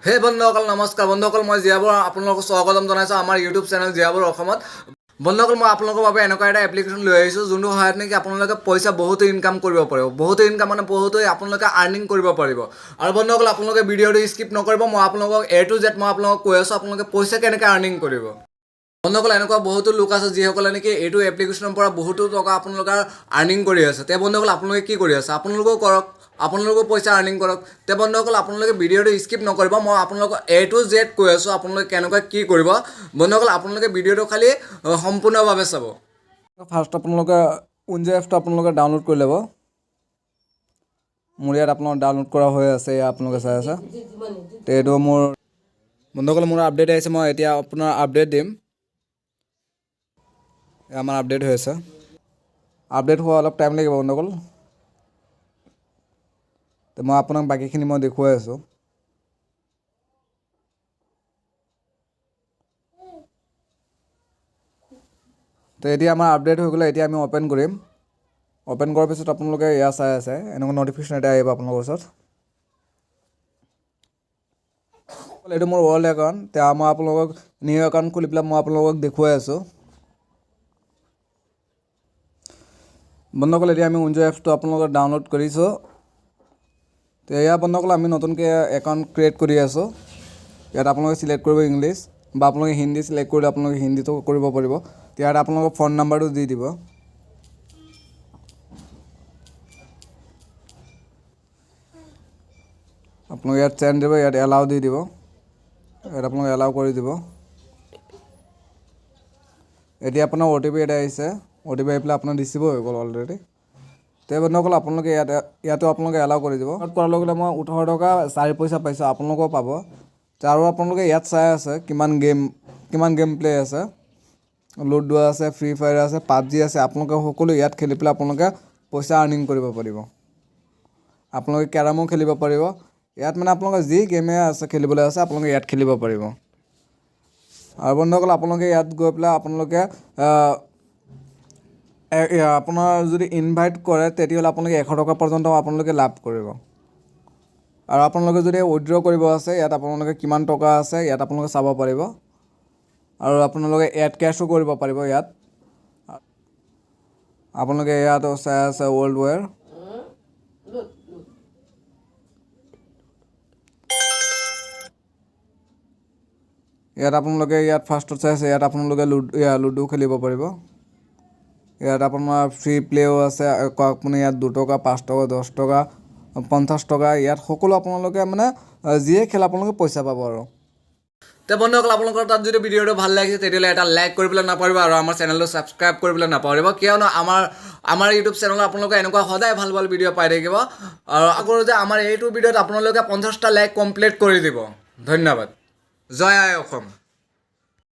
হে বন্ধুসকল নমস্কাৰ বন্ধুসকল মই জিয়াবৰ আপোনালোকক স্বাগতম জনাইছোঁ আমাৰ ইউটিউব চেনেল জিয়াবৰ অসমত। বন্ধুসকল মই আপোনালোকৰ বাবে এনেকুৱা এটা এপ্লিকেশ্যন লৈ আহিছোঁ যোনটো সহায়ত নেকি আপোনালোকে পইচা বহুতো ইনকাম কৰিব পাৰিব। বহুতো ইনকাম মানে বহুতো আপোনালোকে আৰ্নিং কৰিব পাৰিব। আৰু বন্ধুসকল আপোনালোকে ভিডিঅ'টো স্কিপ নকৰিব। মই আপোনালোকক A to Z মই আপোনালোকক কৈ আছোঁ আপোনালোকে পইচা কেনেকৈ আৰ্নিং কৰিব। বন্ধুসকল এনেকুৱা বহুতো লোক আছে যিসকলে নেকি এইটো এপ্লিকেশ্যনৰ পৰা বহুতো টকা আপোনালোকৰ আৰ্নিং কৰি আছে। তে বন্ধুসকল আপোনালোকে কি কৰি আছে আপোনালোকেও কৰক, আপোনালোকেও পইচা আৰ্নিং কৰক। তে বন্ধুসকল আপোনালোকে ভিডিঅ'টো স্কিপ নকৰিব। মই আপোনালোকক A to Z কৈ আছোঁ আপোনালোকে কেনেকৈ কি কৰিব। বন্ধুসকল আপোনালোকে ভিডিঅ'টো খালি সম্পূৰ্ণভাৱে চাব। ফাৰ্ষ্ট আপোনালোকে উইনজ' এপটো আপোনালোকে ডাউনলোড কৰি ল'ব। মোৰ ইয়াত আপোনালোকৰ ডাউনলোড কৰা হৈ আছে, এয়া আপোনালোকে চাই আছে। তো এইটো মোৰ বন্ধুসকল মোৰ আপডেট আহিছে, মই এতিয়া আপোনাৰ আপডেট দিম। আমাৰ আপডেট হৈ আছে, আপডেট হোৱা অলপ টাইম লাগিব বন্ধুসকল। তো মই আপোনাক বাকীখিনি মই দেখুৱাই আছোঁ। তো এতিয়া আমাৰ আপডেট হৈ গ'লে এতিয়া আমি অ'পেন কৰিম। অ'পেন কৰাৰ পিছত আপোনালোকে এয়া চাই আছে, এনেকুৱা নটিফিকেশ্যন এটা আহিব আপোনালোকৰ ওচৰত। এইটো মোৰ ৱৰ্ল্ড একাউণ্ট। এতিয়া মই আপোনালোকক নিউ একাউণ্ট খুলি পেলাই মই আপোনালোকক দেখুৱাই আছোঁ। বন্ধুসকল এতিয়া আমি উইনজ' এপছটো আপোনালোকৰ ডাউনলোড কৰিছোঁ। তো এয়া বন্ধুসকল আমি নতুনকৈ একাউণ্ট ক্ৰিয়েট কৰি আছোঁ। ইয়াত আপোনালোকে চিলেক্ট কৰিব ইংলিছ, বা আপোনালোকে হিন্দী চিলেক্ট কৰিলে আপোনালোকে হিন্দীটো কৰিব পাৰিব। ইয়াত আপোনালোকৰ ফোন নাম্বাৰটো দি দিব। আপোনালোকে ইয়াত চেণ্ড দিব, ইয়াত এলাউ দি দিব, ইয়াত আপোনালোকে এলাউ কৰি দিব। এতিয়া আপোনাৰ OTP এটা আহিছে, OTP আহি পেলাই আপোনাৰ ৰিচিভ হৈ গ'ল অলৰেডি। তে বন্ধুসকল আপোনালোকে ইয়াতো আপোনালোকে এলাউ কৰি দিব। কৰাৰ লগে লগে মই 18 টকা 4 পইচা পাইছোঁ, আপোনালোকেও পাব। আৰু আপোনালোকে ইয়াত চাই আছে কিমান গেম প্লে আছে। লুডো আছে, ফ্ৰী ফায়াৰ আছে, PUBG আছে। আপোনালোকে সকলো ইয়াত খেলি পেলাই আপোনালোকে পইচা আৰ্নিং কৰিব পাৰিব। আপোনালোকে কেৰামো খেলিব পাৰিব। ইয়াত মানে আপোনালোকে যি গেমে আছে খেলিবলৈ আছে আপোনালোকে ইয়াত খেলিব পাৰিব। আৰু বন্ধুসকল আপোনালোকে ইয়াত গৈ পেলাই আপোনালোকে আপোনাৰ যদি ইনভাইট কৰে তেতিয়াহ'লে আপোনালোকে 100 টকা পৰ্যন্ত আপোনালোকে লাভ কৰিব। আৰু আপোনালোকে যদি উইথড্ৰ কৰিব আছে ইয়াত আপোনালোকে কিমান টকা আছে ইয়াত আপোনালোকে চাব পাৰিব। আৰু আপোনালোকে এড কেছো কৰিব পাৰিব। ইয়াত আপোনালোকে ইয়াত চাই আছে ৱৰ্ল্ড ৱেৰ। ইয়াত আপোনালোকে ইয়াত ফাৰ্ষ্টত চাই আছে, ইয়াত আপোনালোকে লুডু খেলিব পাৰিব। ইয়াত আপোনাৰ ফ্ৰী প্লেও আছে। আপুনি ইয়াত 2 টকা 5 টকা 10 টকা 50 টকা ইয়াত সকলো আপোনালোকে মানে যিয়ে খেল আপোনালোকে পইচা পাব। আৰু তে বন্ধুসকল আপোনালোকৰ তাত যদি ভিডিঅ'টো ভাল লাগিছে তেতিয়াহ'লে এটা লাইক কৰিবলৈ নাপাহৰিব আৰু আমাৰ চেনেলটো ছাবস্ক্ৰাইব কৰিবলৈ নাপাহৰিব, কিয়নো আমাৰ ইউটিউব চেনেলত আপোনালোকে এনেকুৱা সদায় ভাল ভাল ভিডিঅ' পাই থাকিব। আৰু আকৌ যে আমাৰ এইটো ভিডিঅ'ত আপোনালোকে 50টা লাইক কমপ্লিট কৰি দিব। ধন্যবাদ। জয় আই অসম।